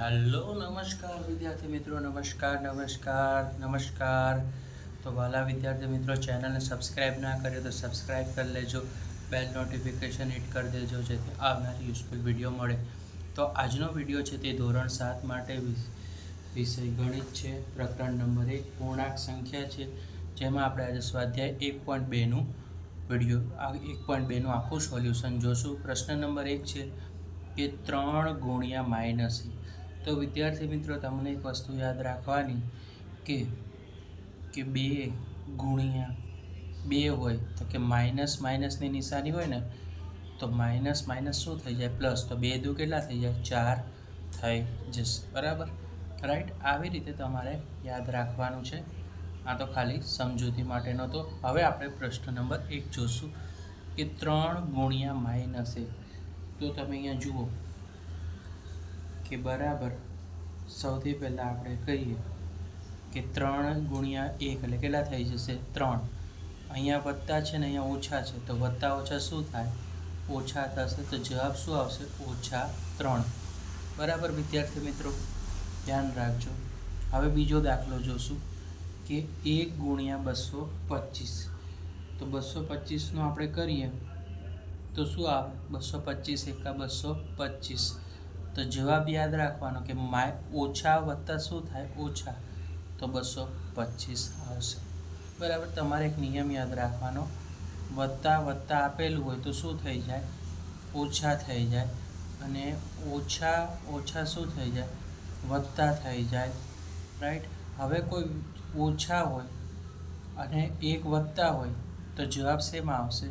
Hello नमस्कार विद्यार्थी मित्रों, नमस्कार। तो वाला विद्यार्थी मित्रों, चैनल ने सब्सक्राइब ना करे तो सब्सक्राइब कर लेजो, बेल नोटिफिकेशन हिट कर देजो जेથી આવનારી યુઝફુલ વિડીયો મળે। તો આજનો વિડીયો છે તે ધોરણ 7 માટે વિષય ગણિત છે, પ્રકરણ નંબર 1 પૂર્ણાંક સંખ્યા છે, જેમાં આપણે આજે સ્વાધ્યાય 1.2 નું વિડીયો 1.2 નું આખું સોલ્યુશન જોશું। પ્રશ્ન નંબર 1 છે કે 3 ગુણ્યા માઇનસ। તો વિદ્યાર્થી મિત્રો, તમને એક વસ્તુ યાદ રાખવાની કે 2 ગુણ્યા 2 હોય તો કે માઇનસ માઇનસની નિશાની હોય ને તો માઇનસ માઇનસ શું થઈ જાય પ્લસ, તો 2 દુ કેટલા થઈ જાય 4 થઈ જશે, બરાબર રાઈટ। આવી રીતે તમારે યાદ રાખવાનું છે। આ તો ખાલી સમજૂતી માટેનો। તો હવે આપણે પ્રશ્ન નંબર 1 જોશું કે 3 ગુણ્યા માઇનસ 1। તો તમે અહીંયા જુઓ કે બરાબર, સૌથી પહેલાં આપણે કહીએ કે 3 ગુણ્યા 1 એટલે કેટલા થઈ જશે 3। અહીંયા વત્તા છે ને અહીંયા ઓછા છે, તો વત્તા ઓછા શું થાય ઓછા થશે, તો જવાબ શું આવશે -3, બરાબર વિદ્યાર્થી મિત્રો, ધ્યાન રાખજો। હવે બીજો દાખલો જોશું કે 1 ગુણ્યા 225। તો 225નો આપણે કરીએ તો શું આવે 225 એકા 225। તો જવાબ યાદ રાખવાનો કે ઓછા વત્તા શું થાય ઓછા, તો 225 આવશે, બરાબર। તમારે એક નિયમ યાદ રાખવાનો, વત્તા વત્તા આપેલું હોય તો શું થઈ જાય ઓછા થઈ જાય, અને ઓછા ઓછા શું થઈ જાય વત્તા થઈ જાય, રાઈટ। હવે કોઈ ઓછા હોય અને એક વત્તા હોય તો જવાબ શેમાં આવશે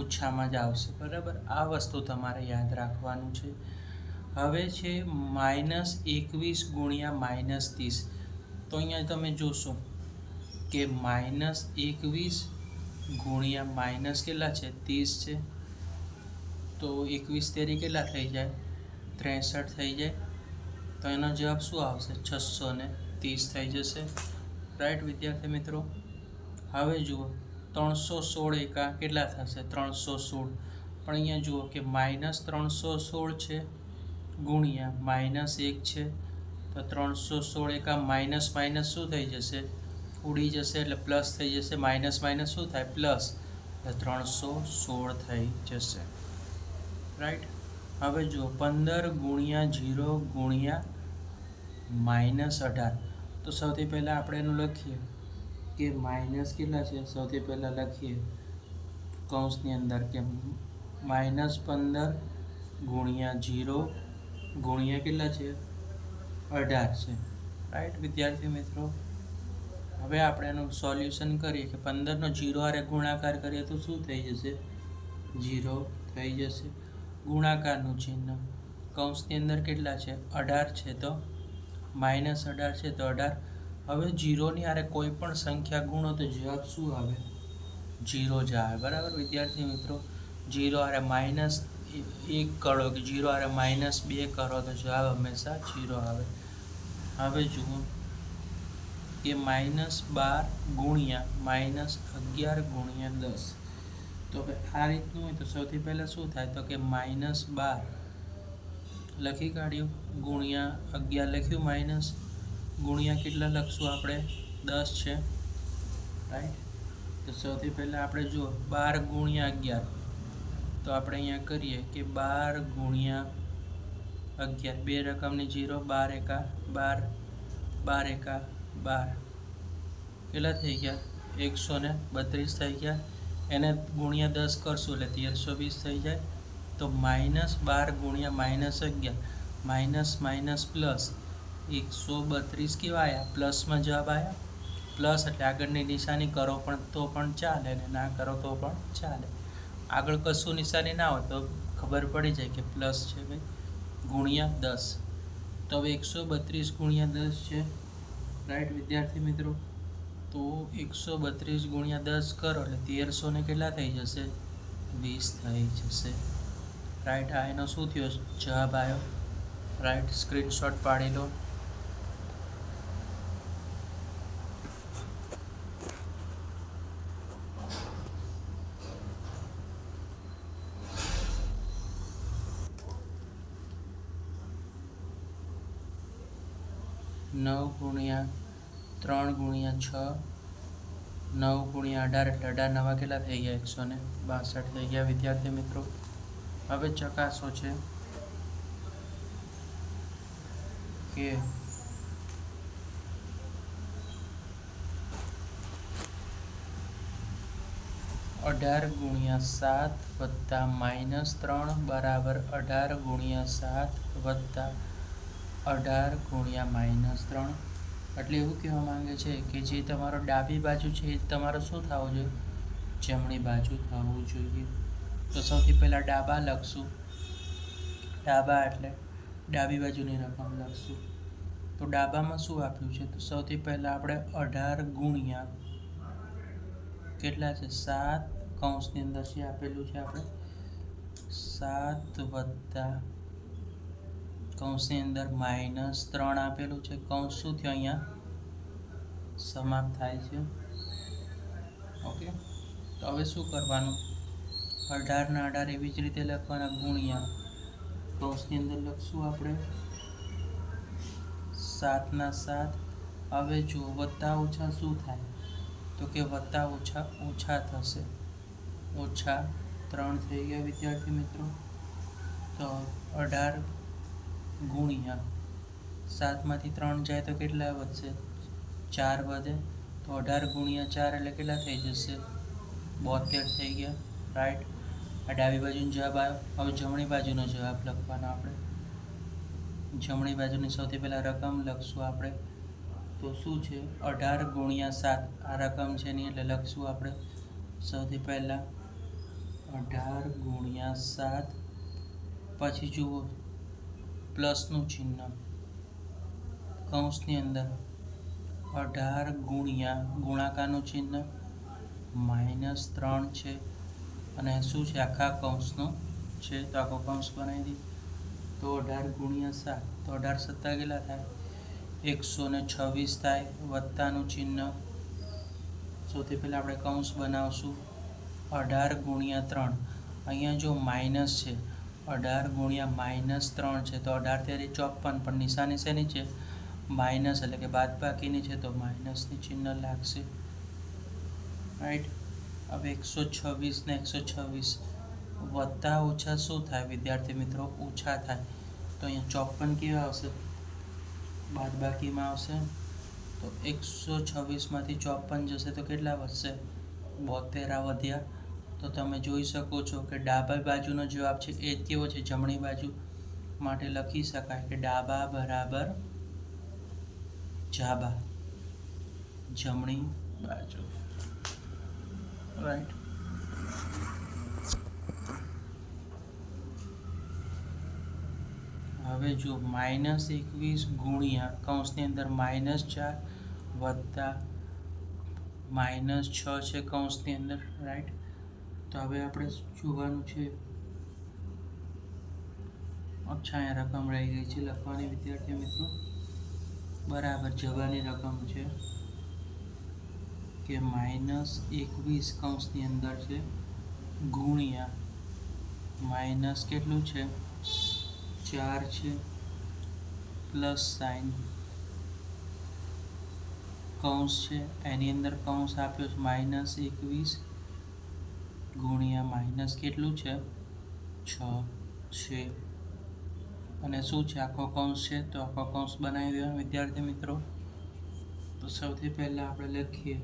ઓછામાં જ આવશે, બરાબર। આ વસ્તુ તમારે યાદ રાખવાનું છે। હવે છે -21 ગુણ્યા -30। તો અહીંયા તમે જોશો કે -21 ગુણ્યા માઇનસ કેટલા છે 30 છે, તો 21 તેરી કેટલા થઈ જાય 63 થઈ જાય, તો એનો જવાબ શું આવશે 630 થઈ જશે, રાઈટ વિદ્યાર્થી મિત્રો। હવે જુઓ 316 એકા કેટલા થશે 316, પણ અહીંયા જુઓ કે -316 છે ગુણ્યા -1 છે, તો 316 એકા માઇનસ માઇનસ શું થઈ જશે ઉડી જશે, એટલે પ્લસ થઈ જશે, માઇનસ માઇનસ શું થાય પ્લસ, એટલે 316 થઈ જશે, રાઈટ। હવે જુઓ 15 ગુણ્યા 0 ગુણ્યા -18। તો સૌથી પહેલાં આપણે એનું લખીએ કે માઇનસ કેટલા છે, સૌથી પહેલાં લખીએ કૌંસની અંદર કે -15 ગુણ્યા 0 ગુણ્યા કેટલા છે 18 છે, રાઈટ વિદ્યાર્થી મિત્રો। હવે આપણે એનું સોલ્યુશન કરીએ કે 15નો 0 હારે ગુણાકાર કરીએ તો શું થઈ જશે 0 થઈ જશે, ગુણાકારનું ચિહ્ન કૌંસની અંદર કેટલા છે 18 છે, તો -18 છે તો 18। હવે 0ની હારે કોઈ પણ સંખ્યા ગુણો તો જવાબ શું આવે 0 જ આવે, બરાબર વિદ્યાર્થી મિત્રો। 0 હારે -1 કરો કે 0 હારે -2 કરો તો જવાબ હંમેશા 0 આવે। હવે જુઓ કે -12 ગુણ્યા -11 ગુણ્યા 10। તો આ રીતનું હોય તો સૌથી પહેલાં શું થાય તો કે -12 લખી કાઢ્યું, ગુણ્યા 11 લખ્યું, માઇનસ ગુણ્યા કેટલા લખશું આપણે 10 છે, રાઈટ। તો સૌથી પહેલાં આપણે જુઓ 12 ગુણ્યા 11, તો આપણે અહીંયા કરીએ કે 12 ગુણ્યા 11, બે રકમની 0, 12 એકા 12, 12 એકા 12 કેટલા થઈ ગયા 132 થઈ ગયા, એને ગુણ્યા 10 કરશું એટલે 1320 થઈ જાય। તો -12 ગુણ્યા -11, માઇનસ માઇનસ પ્લસ 132 કેવા આવ્યા પ્લસમાં જવાબ આવ્યા, પ્લસ એટલે આગળની નિશાની કરો પણ તો પણ ચાલે અને ના કરો તો પણ ચાલે, આગળ કશું નિશાની ના હોય તો ખબર પડી જાય કે પ્લસ છે ભાઈ, ગુણ્યા 10। તો હવે 132 ગુણ્યા 10 છે, રાઈટ વિદ્યાર્થી મિત્રો। તો 132 ગુણ્યા 10 કરો એટલે 1300 ને કેટલા થઈ જશે 20 થઈ જશે, રાઈટ। આ એનો શું થયો જવાબ આવ્યો, રાઈટ। સ્ક્રીનશોટ પાડી લો। 9 ગુણ્યા 3 ગુણ્યા 6, 9 ગુણ્યા 18 એટલે 18 નવા કેટલા થઈ ગયા? 162 થઈ ગયા વિદ્યાર્થી મિત્રો. હવે ચકાસો છે કે 18 ગુણ્યા 7 વત્તા -3 બરાબર 18 ગુણ્યા 7 વત્તા 18 ગુણ્યા -3. એટલે એવું કહેવા માંગે છે કે જે તમારો ડાબી બાજુ છે એ તમારો શું થવું જોઈએ? જમણી બાજુ થવું જોઈએ. તો સૌથી પહેલાં ડાબા લખશું. ડાબા એટલે ડાબી બાજુની રકમ લખશું. તો ડાબામાં શું આપ્યું છે? તો સૌથી પહેલાં આપણે 18 ગુણ્યા કેટલા છે? 7 કૌંસની અંદર છે આપેલું છે આપણે 7 વત્તા કૌંસની અંદર -3 આપેલું છે. કૌંસ શું થયો? અહીંયા સમાપ્ત થાય છે. ઓકે, તો હવે શું કરવાનું? 18 ના 18 એવી જ રીતે લખવાના, ગુણ્યા કૌંસની અંદર લખશું આપણે 7 ના 7. હવે જો વત્તા ઓછા શું થાય? તો કે વત્તા ઓછા ઓછા થશે. ઓછા 3 થઈ ગયા વિદ્યાર્થી મિત્રો. તો 18 ગુણ્યા 7માંથી 3 જાય તો કેટલા વધશે? 4 વધે. તો 18 ગુણ્યા 4 એટલે કેટલા થઈ જશે? 72 થઈ ગયા. રાઈટ. આ ડાબી બાજુનો જવાબ આવ્યો. હવે જમણી બાજુનો જવાબ લખવાનો આપણે. જમણી બાજુની સૌથી પહેલાં રકમ લખશું આપણે. તો શું છે? 18 ગુણ્યા 7 આ રકમ છે નહીં એટલે લખશું આપણે સૌથી પહેલાં 18 ગુણ્યા 7. પછી જુઓ પ્લસનું ચિહ્ન કૌંસની અંદર 18 ગુણ્યા ગુણાકારનું ચિહ્ન -3 છે અને શું છે? આખા કૌંસનું છે. તો આખો કૌંસ બનાવી દઈએ. તો 18 ગુણ્યા 7 તો 18 સત્તા કેટલા થાય? 126 થાય. વત્તાનું ચિહ્ન સૌથી પહેલાં આપણે કૌંસ બનાવશું 18 ગુણ્યા 3. અહીંયા જો માઇનસ છે 18 ગુણ્યા -3 છે તો 18 ત્યારે 54 પણ નિશાની શેની છે? માઇનસ એટલે કે બાદબાકીની છે તો માઇનસની ચિહ્ન લાગશે. રાઈટ. હવે 126 ને 126 વત્તા ઓછા શું થાય વિદ્યાર્થી મિત્રો? ઓછા થાય. તો અહીંયા 54 કેવા આવશે? બાદબાકીમાં આવશે. તો 126માંથી 54 જશે તો કેટલા વધશે? 72 આ વધ્યા. તો તમે જોઈ શકો છો કે ડાબા બાજુનો જવાબ છે એ કેવો છે? જમણી બાજુ. માટે લખી શકાય કે ડાબા બરાબર જાબા. જમણી બાજુ. રાઈટ. હવે જો -21 ગુણ્યા કૌંસની અંદર -4 વત્તા -6 છે કૌંસની અંદર. રાઈટ. તો હવે આપણે જોવાનું છે. અચ્છા, અહીંયા રકમ રહી ગઈ છે લખવાની વિદ્યાર્થી મિત્રો. બરાબર જવાની રકમ છે કે -21 કૌંસની અંદર છે ગુણ્યા માઇનસ કેટલું છે? 4 છે પ્લસ સાઇન કૌંસ છે એની અંદર કૌંસ આપ્યો છે -21 ગુણ્યા માઇનસ કેટલું છે? 6 છે. અને શું છે? આખો કૌંસ છે. તો આખો કૌંસ બનાવી દેવાનો વિદ્યાર્થી મિત્રો. તો સૌથી પહેલાં આપણે લખીએ.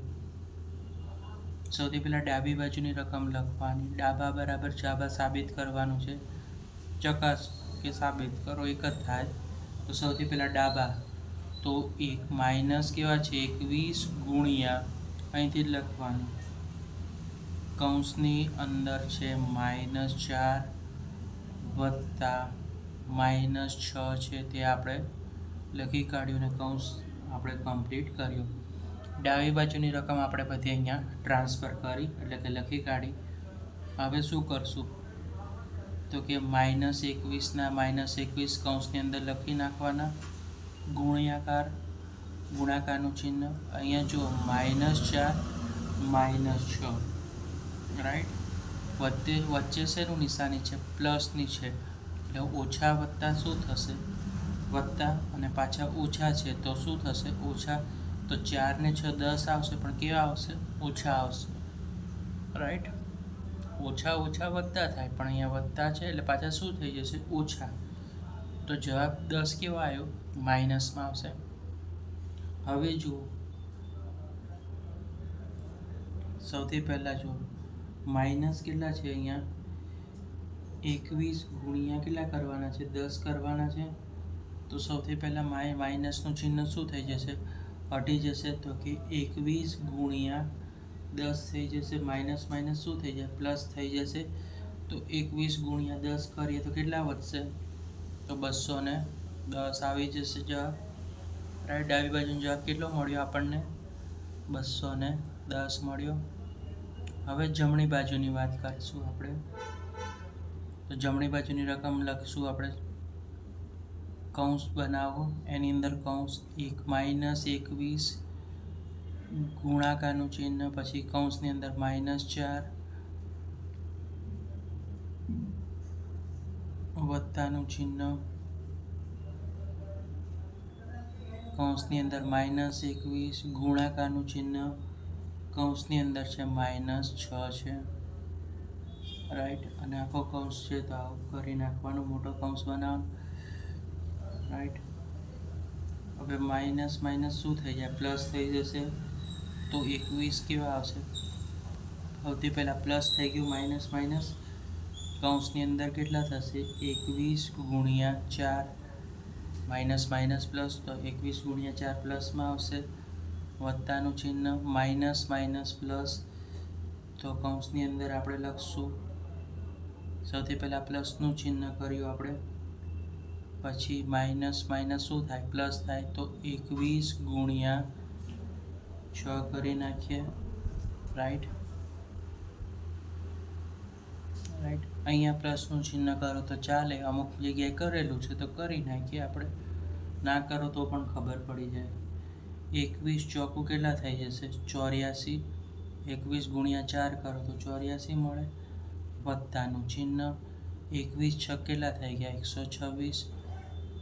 સૌથી પહેલાં ડાબી બાજુની રકમ લખવાની. ડાબા બરાબર જાબા સાબિત કરવાનું છે. ચકાસ કે સાબિત કરો એક જ થાય. તો સૌથી પહેલાં ડાબા તો એક માઇનસ કેવા છે? 21 ગુણ્યા અહીંથી જ લખવાનું કૌંસની અંદર છે -4 વત્તા -6 છે તે આપણે લખી કાઢ્યું અને કૌંસ આપણે કમ્પ્લીટ કર્યું. ડાબી બાજુની રકમ આપણે બધી અહીંયા ટ્રાન્સફર કરી એટલે કે લખી કાઢી. હવે શું કરશું? તો કે -21 ના -21 કૌંસની અંદર લખી નાખવાના. ગુણાકારનું ચિહ્ન અહીંયા જો -4 -6. રાઈટ. વચ્ચે શેનું નિશાની છે? પ્લસની છે. એટલે ઓછા વત્તા શું થશે? વત્તા અને પાછા ઓછા છે તો શું થશે? ઓછા. તો 4 ને 6 10 આવશે, પણ કેવા આવશે? ઓછા આવશે. રાઈટ? ઓછા ઓછા વત્તા થાય, પણ અહીંયા વત્તા છે એટલે પાછા શું થઈ જશે? ઓછા. તો જવાબ 10 કેવો આવ્યો? માઇનસમાં આવશે. હવે જુઓ, સૌથી પહેલાં જુઓ માઇનસ કેટલા છે અહીંયા? 21 ગુણ્યા કેટલા કરવાના છે? 10 કરવાના છે. તો સૌથી પહેલાં માઇનસનું ચિહ્ન શું થઈ જશે? હટી જશે. તો કે 21 ગુણ્યા 10 થઈ જશે. માઇનસ માઇનસ શું થઈ જાય? પ્લસ થઈ જશે. તો 21 ગુણ્યા 10 કરીએ તો કેટલા વધશે? તો 210 આવી જશે જવાબ. રાઈટ? ડાબી બાજુનો જવાબ કેટલો મળ્યો આપણને? 210 મળ્યો. હવે જમણી બાજુની વાત કરીશું આપણે. તો જમણી બાજુની રકમ લખશું આપણે. કૌંસ બનાવો, એની અંદર કૌંસ -21 ગુણાકારનું ચિહ્ન, પછી કૌંસની અંદર -4 વત્તાનું ચિહ્ન, કૌંસની અંદર -21 ગુણાકારનું ચિહ્ન, કૌંસની અંદર છે -6 છે. રાઈટ? અને આખો કૌંસ છે તો આવું કરી નાખવાનો, મોટો કૌંસ બનાવવાનો. રાઈટ? હવે માઇનસ માઇનસ શું થઈ જાય? પ્લસ થઈ જશે. તો 21 કેવા આવશે? સૌથી પહેલાં પ્લસ થઈ ગયું, માઇનસ માઇનસ. કૌંસની અંદર કેટલા થશે? 21 ગુણ્યા 4 માઇનસ માઇનસ પ્લસ, તો 21 ગુણ્યા 4 પ્લસમાં આવશે. વત્તાનું ચિહ્ન, માઇનસ માઇનસ પ્લસ. તો કૌંસની અંદર આપણે લખશું, સૌથી પહેલાં પ્લસનું ચિહ્ન કર્યું આપણે, પછી માઇનસ માઇનસ શું થાય? પ્લસ થાય. તો 21 ગુણ્યા 6 કરી નાખીએ. રાઈટ? રાઈટ? અહીંયા પ્લસનું ચિહ્ન કરો તો ચાલે, અમુક જગ્યાએ કરેલું છે તો કરી નાખીએ આપણે. ના કરો તો પણ ખબર પડી જાય. 21 ચોકું કેટલા થઈ જશે? 84. 21 ગુણ્યા 4 કરો તો 84 મળે. વત્તાનું ચિહ્ન, 21 છ કેટલા થઈ ગયા? 126.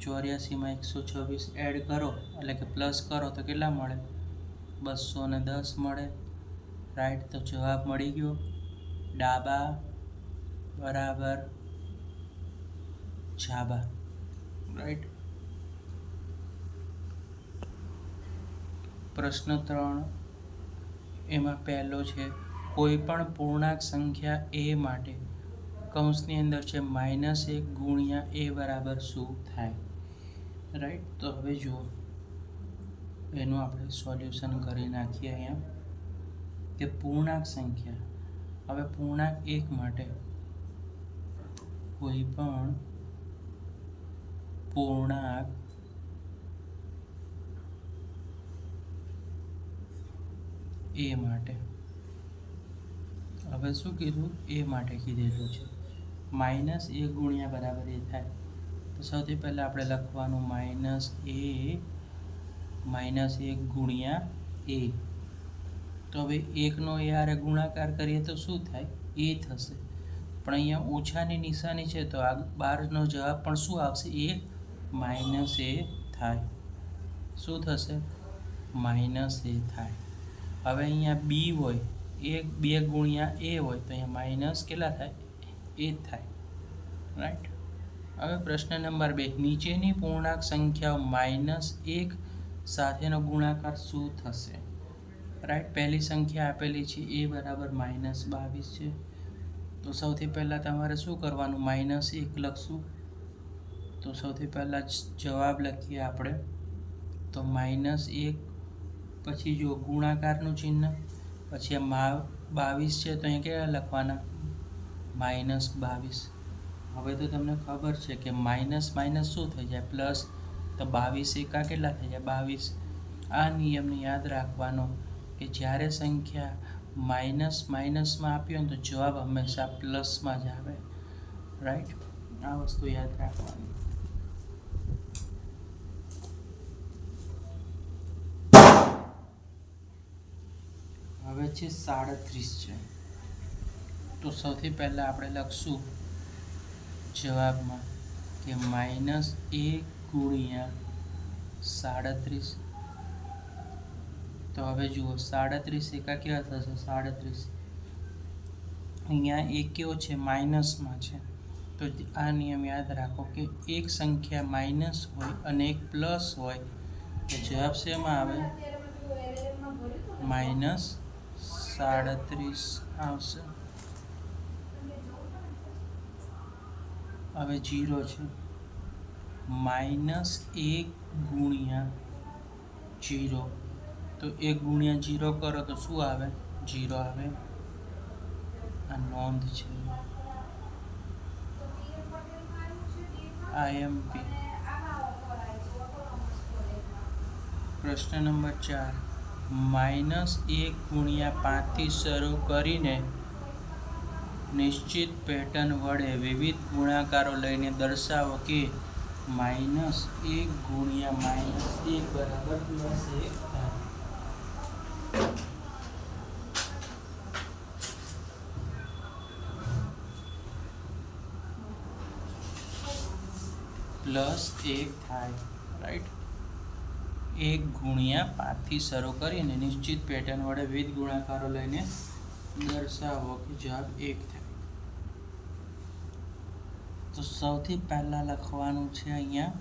84માં 126 એડ કરો એટલે કે પ્લસ કરો તો કેટલા મળે? 210 મળે. રાઈટ? તો જવાબ મળી ગયો. ડાબા બરાબર જાબા. રાઈટ? પ્રશ્ન 3 એમાં પહેલો છે, કોઈ પણ પૂર્ણાંક સંખ્યા a માટે કૌંસની અંદર છે -1 ગુણ્યા a બરાબર શું થાય? રાઈટ? તો હવે જુઓ, એનું આપણે સોલ્યુશન કરી નાખીએ અહીંયા કે પૂર્ણાંક સંખ્યા. હવે પૂર્ણાંક 1 માટે કોઈ પણ પૂર્ણાંક a માટે, હવે શું કીધું? a માટે કીધેલું છે. -1 ગુણ્યા બરાબર એ થાય. તો સૌથી પહેલાં આપણે લખવાનું -1 ગુણ્યા a. તો હવે 1નો a હારે ગુણાકાર કરીએ તો શું થાય? a થશે. પણ અહીંયા ઓછાની નિશાની છે તો આ બારનો જવાબ પણ શું આવશે? a થાય. શું થશે? -a થાય. હવે અહીંયા b હોય, 2 ગુણ્યા a હોય તો અહીંયા માઇનસ કેટલા થાય? a થાય. રાઈટ? હવે પ્રશ્ન નંબર 2, નીચેની પૂર્ણાંક સંખ્યાઓ -1 સાથેનો ગુણાકાર શું થશે? રાઈટ? પહેલી સંખ્યા આપેલી છે a બરાબર -22 છે. તો સૌથી પહેલાં તમારે શું કરવાનું? -1 લખશું. તો સૌથી પહેલાં જવાબ લખીએ આપણે. તો -1, પછી જો ગુણાકારનું ચિહ્ન, પછી આ 22 છે તો અહીંયા કેટલા લખવાના? -22. હવે તો તમને ખબર છે કે માઇનસ માઇનસ શું થઈ જાય? પ્લસ. તો 22 એકા કેટલા થઈ જાય? 22. આ નિયમને યાદ રાખવાનો કે જ્યારે સંખ્યા માઇનસ માઇનસમાં આપી હોય તો જવાબ હંમેશા પ્લસમાં જ આવે. રાઈટ? આ વસ્તુ યાદ રાખવાની. હવે છે 37 છે. તો સૌથી પહેલાં આપણે લખશું જવાબમાં કે -1 ગુણ્યા 37. તો હવે જુઓ 37 એકા કેવા થશે? 37. અહીંયા એક કેવો છે? માઇનસમાં છે. તો આ નિયમ યાદ રાખો કે એક સંખ્યા માઇનસ હોય અને એક પ્લસ હોય તો જવાબ શેમાં આવે? -37 આવશે. હવે 0 છે. -1 ગુણ્યા 0. તો 1 ગુણ્યા 0 કરો તો શું આવે? 0 આવે. આ નોંધ છે. IMP. પ્રશ્ન નંબર 4. -1 ગુણ્યા 5 થી શરૂ કરીને નિશ્ચિત પેટર્ન વડે વિવિધ ગુણાકારો લઈને દર્શાવો કે -1 ગુણ્યા -1 બરાબર +1 થાય. +1 થાય. રાઈટ. 1 ગુણ્યા 5 થી શરૂ કરીને નિશ્ચિત પેટર્ન વડે વિવિધ ગુણાકારો લઈને દર્શાવો કે જવાબ 1 થાય. તો સૌથી પહેલા લખવાનું છે અહીંયા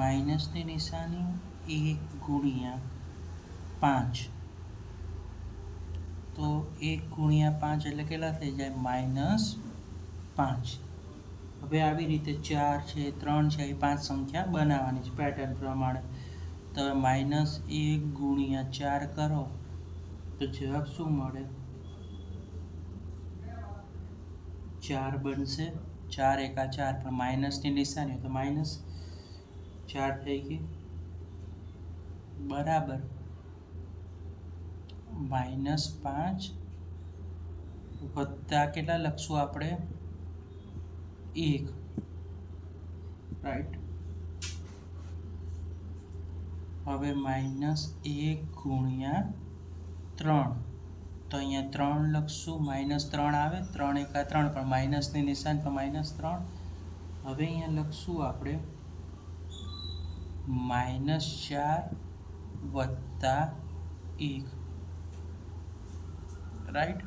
માઇનસની નિશાની 1 ગુણ્યા 5. તો 1 ગુણ્યા 5 એટલે કેટલા થઈ જાય? -5. હવે આવી રીતે 4 છે, 3 છે, એ 5 સંખ્યા બનાવવાની છે પેટર્ન પ્રમાણે. તો -1 ગુણ્યા 4 કરો તો જવાબ શું મળે? 4 બનશે. 4 એકા 4 પણ માઇનસની નિશાની તો -4 થઈ ગઈ બરાબર. -5 વત્તા કેટલા લખશું આપણે? 1. રાઈટ. હવે -1 ગુણ્યા 3. તો અહીંયા 3 લખશું. -3 આવે. 3 એકા 3 પણ માઇનસની નિશાની તો -3. હવે અહીંયા લખશું આપણે -4 વત્તા 1. રાઈટ.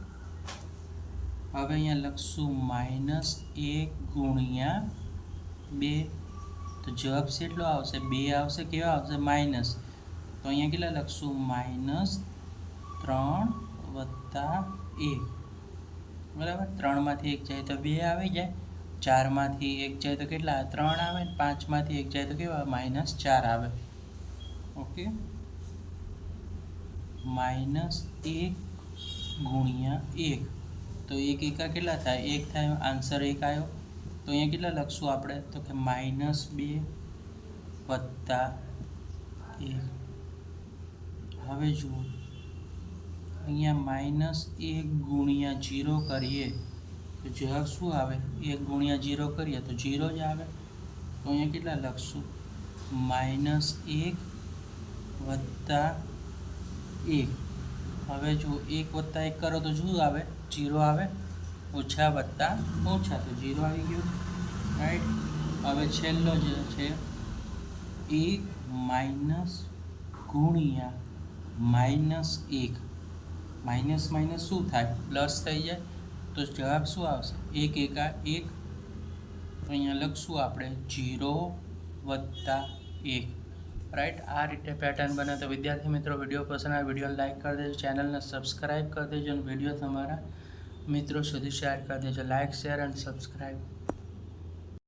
હવે અહીંયા લખશું -1 ગુણ્યા 2. તો જવાબ કેટલો આવશે? 2 આવશે. કેવા આવશે? માઇનસ. તો અહીંયા કેટલા લખશું? -3 વત્તા 1. બરાબર. 3 માંથી 1 જાય તો 2 આવી જાય. 4 માંથી 1 જાય તો કેટલા? 3 આવે. 5 માંથી 1 જાય તો કેવા? -4 આવે. ઓકે. -1 ગુણ્યા 1. તો 1 એકા કેટલા થાય? 1 થાય. આન્સર 1 આવ્યો. તો અહીંયા કેટલા લખશું આપણે? તો કે -2 વત્તા 1. હવે જુઓ અહીંયા -1 ગુણ્યા 0 કરીએ તો જવાબ શું આવે? 1 ગુણ્યા 0 કરીએ તો 0 જ આવે. તો અહીંયા કેટલા લખશું? -1 વત્તા 1. હવે જો 1 વત્તા 1 કરો તો શું આવે? 0 આવે. ઓછા વત્તા ઓછા તો 0 આવી ગયું. રાઈટ. હવે છેલ્લો જે છે 1 માઇનસ ગુણ્યા -1. માઇનસ માઇનસ શું થાય? પ્લસ થઈ જાય. તો જવાબ શું આવશે? 1 એકા 1. અહીંયા લખશું આપણે 0 વત્તા 1. રાઈટ. આ રીતે પેટર્ન બને. તો વિદ્યાર્થી મિત્રો, વિડીયો પસંદ આવે વિડીયોને લાઇક કરી દેજો, ચેનલને સબસ્ક્રાઈબ કરી દેજો અને વિડીયો તમારા મિત્રો સુધી શેર કરી દેજો. Like, share and subscribe.